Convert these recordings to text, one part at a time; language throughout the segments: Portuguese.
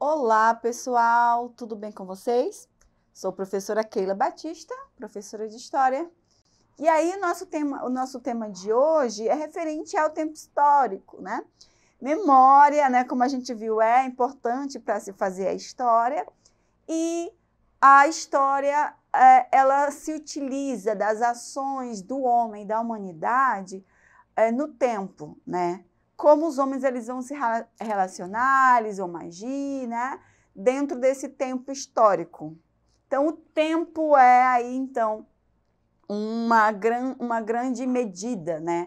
Olá, pessoal, tudo bem com vocês? Sou a professora Keila Batista, professora de História. E aí, o nosso tema de hoje é referente ao tempo histórico, né? Memória, né, como a gente viu, é importante para se fazer a história. E a história, ela se utiliza das ações do homem, da humanidade, no tempo, né? Como os homens eles vão se relacionar, eles vão agir, né? Dentro desse tempo histórico. Então, o tempo é aí, então, uma grande medida, né?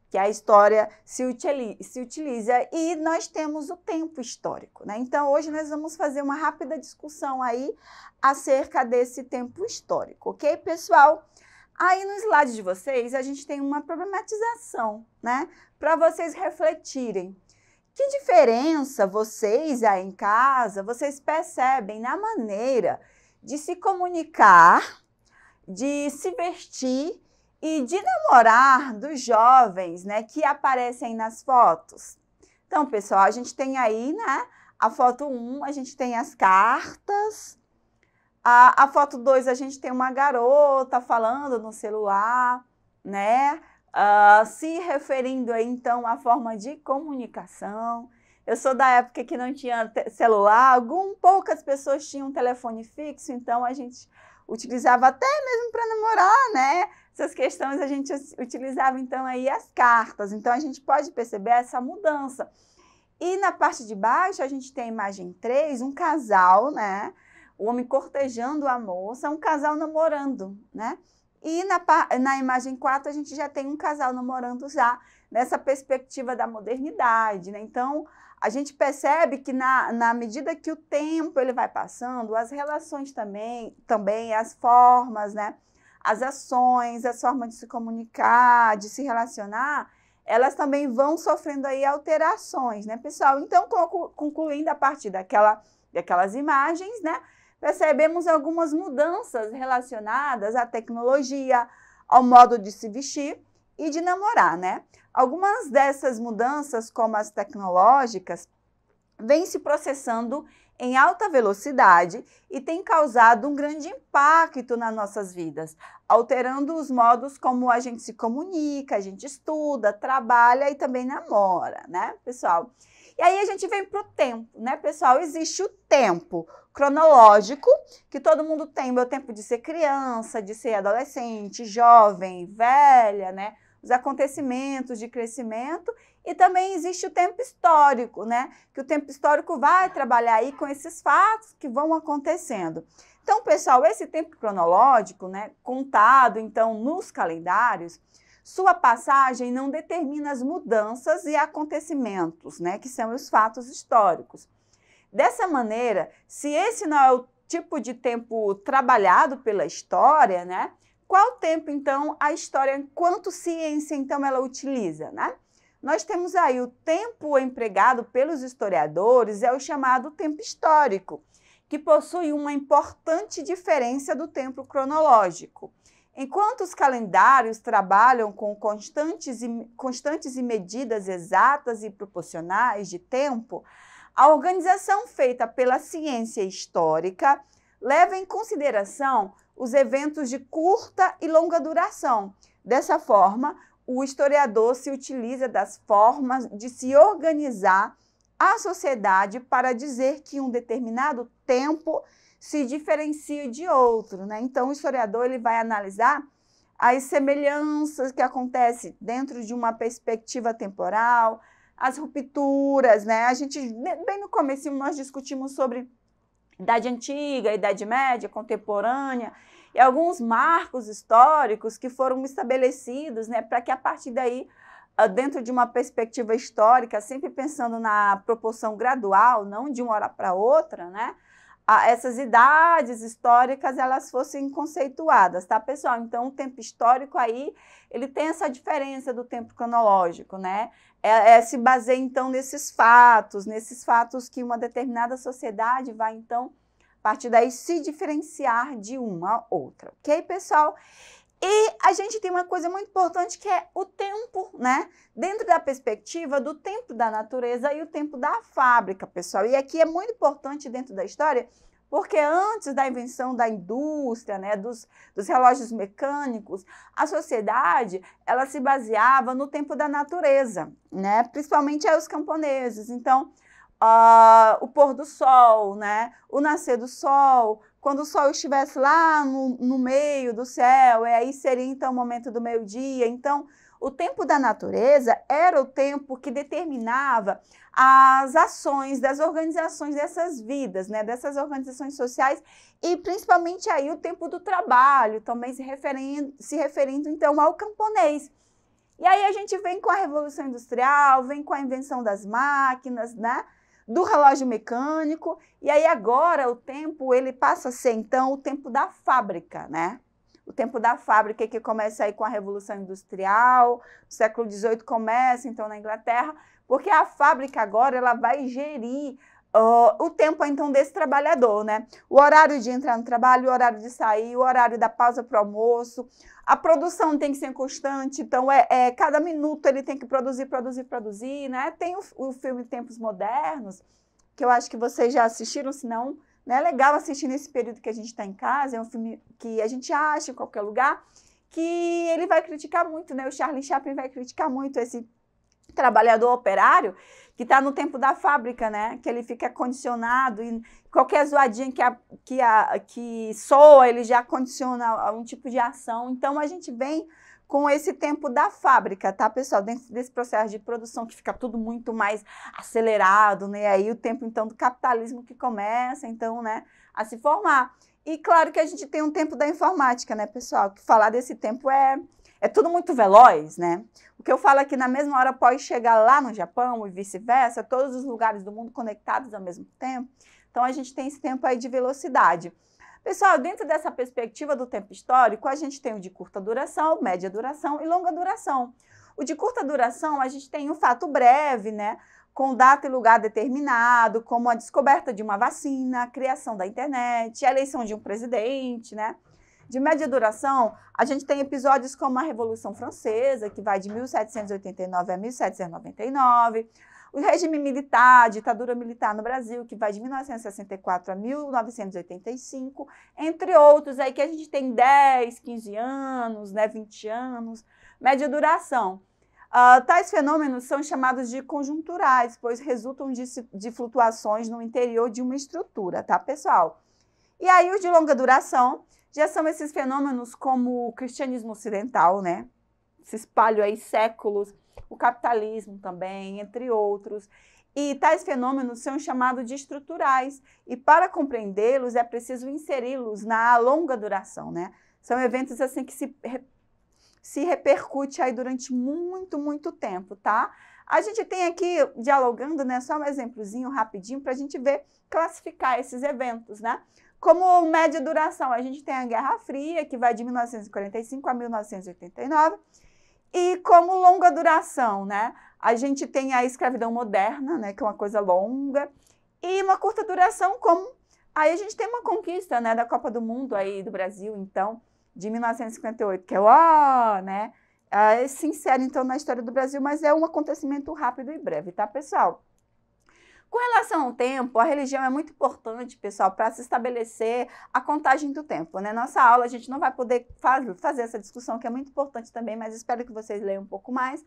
Que a história se utiliza e nós temos o tempo histórico, né? Então, hoje nós vamos fazer uma rápida discussão aí acerca desse tempo histórico, ok, pessoal? Aí no slide de vocês, a gente tem uma problematização, né? Para vocês refletirem. Que diferença vocês aí em casa, vocês percebem na maneira de se comunicar, de se vestir e de namorar dos jovens, né, que aparecem nas fotos? Então, pessoal, a gente tem aí, né, a foto 1, a gente tem as cartas. A foto 2, a gente tem uma garota falando no celular, né? Se referindo aí, então, à forma de comunicação. Eu sou da época que não tinha celular, poucas pessoas tinham telefone fixo, então a gente utilizava até mesmo para namorar, né? Essas questões a gente utilizava, então, aí as cartas. Então, a gente pode perceber essa mudança. E na parte de baixo, a gente tem a imagem 3, um casal, né? O homem cortejando a moça, um casal namorando, né? E na imagem 4, a gente já tem um casal namorando já nessa perspectiva da modernidade, né? Então, a gente percebe que na medida que o tempo ele vai passando, as relações também as formas, né? As ações, as formas de se comunicar, de se relacionar, elas também vão sofrendo aí alterações, né, pessoal? Então, concluindo a partir daquelas imagens, né? Percebemos algumas mudanças relacionadas à tecnologia, ao modo de se vestir e de namorar, né? Algumas dessas mudanças, como as tecnológicas, vêm se processando em alta velocidade e têm causado um grande impacto nas nossas vidas, alterando os modos como a gente se comunica, a gente estuda, trabalha e também namora, né, pessoal? E aí a gente vem para o tempo, né, pessoal? Existe o tempo cronológico, que todo mundo tem, meu tempo de ser criança, de ser adolescente, jovem, velha, né? Os acontecimentos de crescimento, e também existe o tempo histórico, né? Que o tempo histórico vai trabalhar aí com esses fatos que vão acontecendo. Então, pessoal, esse tempo cronológico, né, contado, então, nos calendários, sua passagem não determina as mudanças e acontecimentos, né, que são os fatos históricos. Dessa maneira, se esse não é o tipo de tempo trabalhado pela história, né, qual tempo, então, a história, enquanto ciência, então, ela utiliza, né? Nós temos aí o tempo empregado pelos historiadores, é o chamado tempo histórico, que possui uma importante diferença do tempo cronológico. Enquanto os calendários trabalham com constantes e medidas exatas e proporcionais de tempo, a organização feita pela ciência histórica leva em consideração os eventos de curta e longa duração. Dessa forma, o historiador se utiliza das formas de se organizar a sociedade para dizer que um determinado tempo se diferencia de outro, né? Então, o historiador ele vai analisar as semelhanças que acontecem dentro de uma perspectiva temporal, as rupturas, né? A gente, bem no começo, nós discutimos sobre Idade Antiga, Idade Média, Contemporânea, e alguns marcos históricos que foram estabelecidos, né, para que a partir daí, dentro de uma perspectiva histórica, sempre pensando na proporção gradual, não de uma hora para outra, né, essas idades históricas elas fossem conceituadas, tá, pessoal? Então, o tempo histórico aí, ele tem essa diferença do tempo cronológico, né? Se baseia, então, nesses fatos que uma determinada sociedade vai, então, a partir daí, se diferenciar de uma outra, ok, pessoal? E a gente tem uma coisa muito importante que é o tempo, né? Dentro da perspectiva do tempo da natureza e o tempo da fábrica, pessoal. E aqui é muito importante dentro da história, porque antes da invenção da indústria, né, dos relógios mecânicos, a sociedade ela se baseava no tempo da natureza, né? Principalmente aí os camponeses. Então, o pôr do sol, né? O nascer do sol, quando o sol estivesse lá no meio do céu, aí seria então o momento do meio-dia. Então, o tempo da natureza era o tempo que determinava as ações das organizações dessas vidas, né? Dessas organizações sociais, e principalmente aí o tempo do trabalho, também se referindo então ao camponês. E aí a gente vem com a Revolução Industrial, vem com a invenção das máquinas, né? Do relógio mecânico, e aí agora o tempo ele passa a ser então o tempo da fábrica, né? O tempo da fábrica que começa aí com a Revolução Industrial, o século XVIII começa então na Inglaterra, porque a fábrica agora ela vai gerir o tempo então desse trabalhador, né? O horário de entrar no trabalho, o horário de sair, o horário da pausa para o almoço, a produção tem que ser constante, então cada minuto ele tem que produzir, né? Tem o filme Tempos Modernos, que eu acho que vocês já assistiram, se não, né? É legal assistir nesse período que a gente está em casa, é um filme que a gente acha em qualquer lugar, que ele vai criticar muito, né? O Charlie Chaplin vai criticar muito esse trabalhador operário que está no tempo da fábrica, né? Que ele fica condicionado e qualquer zoadinha que soa, ele já condiciona a um tipo de ação. Então, a gente vem com esse tempo da fábrica, tá, pessoal? Dentro desse processo de produção que fica tudo muito mais acelerado, né? Aí o tempo, então, do capitalismo que começa, então, né, a se formar. E claro que a gente tem um tempo da informática, né, pessoal? Que falar desse tempo é tudo muito veloz, né? O que eu falo aqui na mesma hora pode chegar lá no Japão e vice-versa, todos os lugares do mundo conectados ao mesmo tempo. Então, a gente tem esse tempo aí de velocidade. Pessoal, dentro dessa perspectiva do tempo histórico, a gente tem o de curta duração, média duração e longa duração. O de curta duração, a gente tem um fato breve, né? Com data e lugar determinado, como a descoberta de uma vacina, a criação da internet, a eleição de um presidente, né? De média duração, a gente tem episódios como a Revolução Francesa, que vai de 1789 a 1799, o regime militar, a ditadura militar no Brasil, que vai de 1964 a 1985, entre outros aí que a gente tem 10, 15 anos, né, 20 anos, média duração. Tais fenômenos são chamados de conjunturais, pois resultam de flutuações no interior de uma estrutura, tá, pessoal? E aí os de longa duração já são esses fenômenos como o cristianismo ocidental, né? Se espalham aí séculos, o capitalismo também, entre outros. E tais fenômenos são chamados de estruturais. E para compreendê-los é preciso inseri-los na longa duração, né? São eventos assim que se repercute aí durante muito, muito tempo, tá? A gente tem aqui, dialogando, né? Só um exemplozinho rapidinho para a gente ver, classificar esses eventos, né? Como média duração, a gente tem a Guerra Fria, que vai de 1945 a 1989, e como longa duração, né, a gente tem a escravidão moderna, né, que é uma coisa longa, e uma curta duração, como aí a gente tem uma conquista, né, da Copa do Mundo aí do Brasil, então, de 1958, que é né, sincero, então, na história do Brasil, mas é um acontecimento rápido e breve, tá, pessoal? Com relação ao tempo, a religião é muito importante, pessoal, para se estabelecer a contagem do tempo, né? Nossa aula, a gente não vai poder fazer essa discussão, que é muito importante também, mas espero que vocês leiam um pouco mais.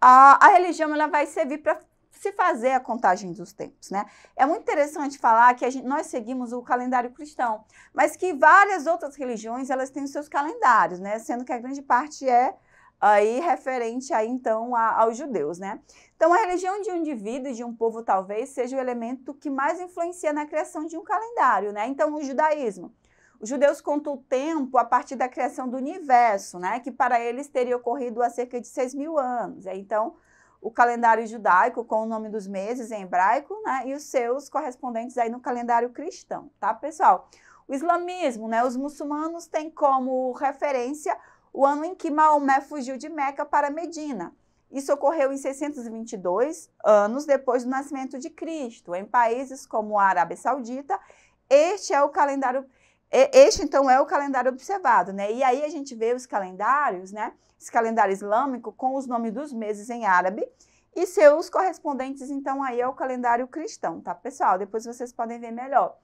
A religião, ela vai servir para se fazer a contagem dos tempos, né? É muito interessante falar que nós seguimos o calendário cristão, mas que várias outras religiões, elas têm os seus calendários, né? Sendo que a grande parte é aí referente aí, então, aos judeus, né? Então, a religião de um indivíduo e de um povo talvez seja o elemento que mais influencia na criação de um calendário, né? Então, o judaísmo. Os judeus contam o tempo a partir da criação do universo, né? Que para eles teria ocorrido há cerca de 6.000 anos. Então, o calendário judaico com o nome dos meses em hebraico, né? E os seus correspondentes aí no calendário cristão, tá, pessoal? O islamismo, né? Os muçulmanos têm como referência o ano em que Maomé fugiu de Meca para Medina. Isso ocorreu em 622 anos depois do nascimento de Cristo. Em países como a Arábia Saudita, este é o calendário Este, então, é o calendário observado, né? E aí a gente vê os calendários, né? Esse calendário islâmico com os nomes dos meses em árabe e seus correspondentes, então, aí é o calendário cristão, tá, pessoal? Depois vocês podem ver melhor.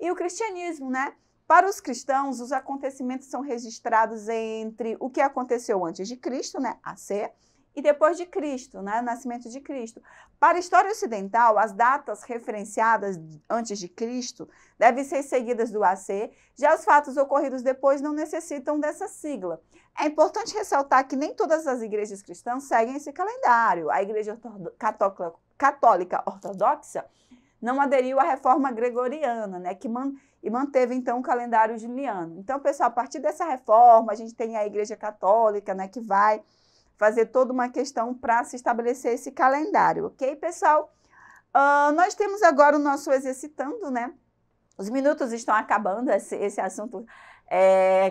E o cristianismo, né? Para os cristãos, os acontecimentos são registrados entre o que aconteceu antes de Cristo, né? AC, e depois de Cristo, né? O nascimento de Cristo. Para a história ocidental, as datas referenciadas antes de Cristo devem ser seguidas do AC, já os fatos ocorridos depois não necessitam dessa sigla. É importante ressaltar que nem todas as igrejas cristãs seguem esse calendário. A Igreja Católica Ortodoxa não aderiu à reforma gregoriana, né, e manteve, então, o calendário juliano. Então, pessoal, a partir dessa reforma, a gente tem a Igreja Católica, né, que vai fazer toda uma questão para se estabelecer esse calendário, ok, pessoal? Nós temos agora o nosso exercitando, né? Os minutos estão acabando, esse assunto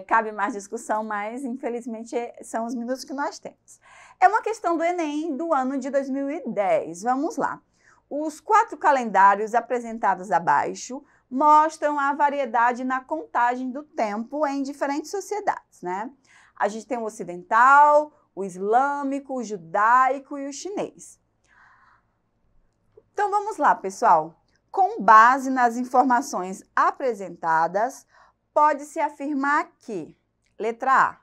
cabe mais discussão, mas infelizmente são os minutos que nós temos. É uma questão do Enem do ano de 2010. Vamos lá. Os 4 calendários apresentados abaixo mostram a variedade na contagem do tempo em diferentes sociedades, né? A gente tem o ocidental, o islâmico, o judaico e o chinês. Então vamos lá, pessoal. Com base nas informações apresentadas, pode-se afirmar que, letra A,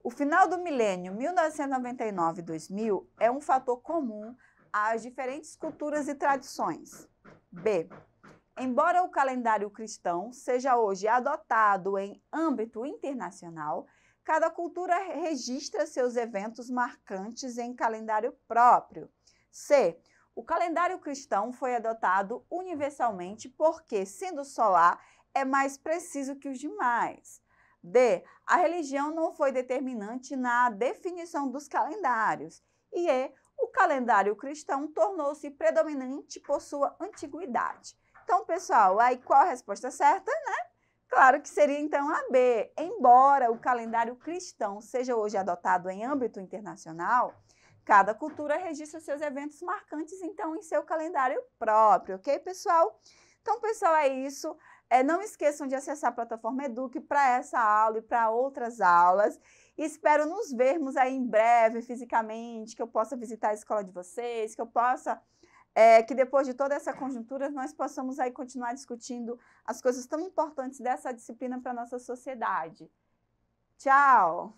o final do milênio 1999-2000 é um fator comum às diferentes culturas e tradições. B, embora o calendário cristão seja hoje adotado em âmbito internacional, cada cultura registra seus eventos marcantes em calendário próprio. C, o calendário cristão foi adotado universalmente porque, sendo solar, é mais preciso que os demais. D, a religião não foi determinante na definição dos calendários. E E, o calendário cristão tornou-se predominante por sua antiguidade. Então, pessoal, aí qual a resposta certa, né? Claro que seria então a B. Embora o calendário cristão seja hoje adotado em âmbito internacional, cada cultura registra seus eventos marcantes, então, em seu calendário próprio, ok, pessoal? Então, pessoal, é isso. Não esqueçam de acessar a plataforma Eduque para essa aula e para outras aulas. E espero nos vermos aí em breve, fisicamente, que eu possa visitar a escola de vocês, que eu possa... que depois de toda essa conjuntura, nós possamos aí continuar discutindo as coisas tão importantes dessa disciplina para a nossa sociedade. Tchau!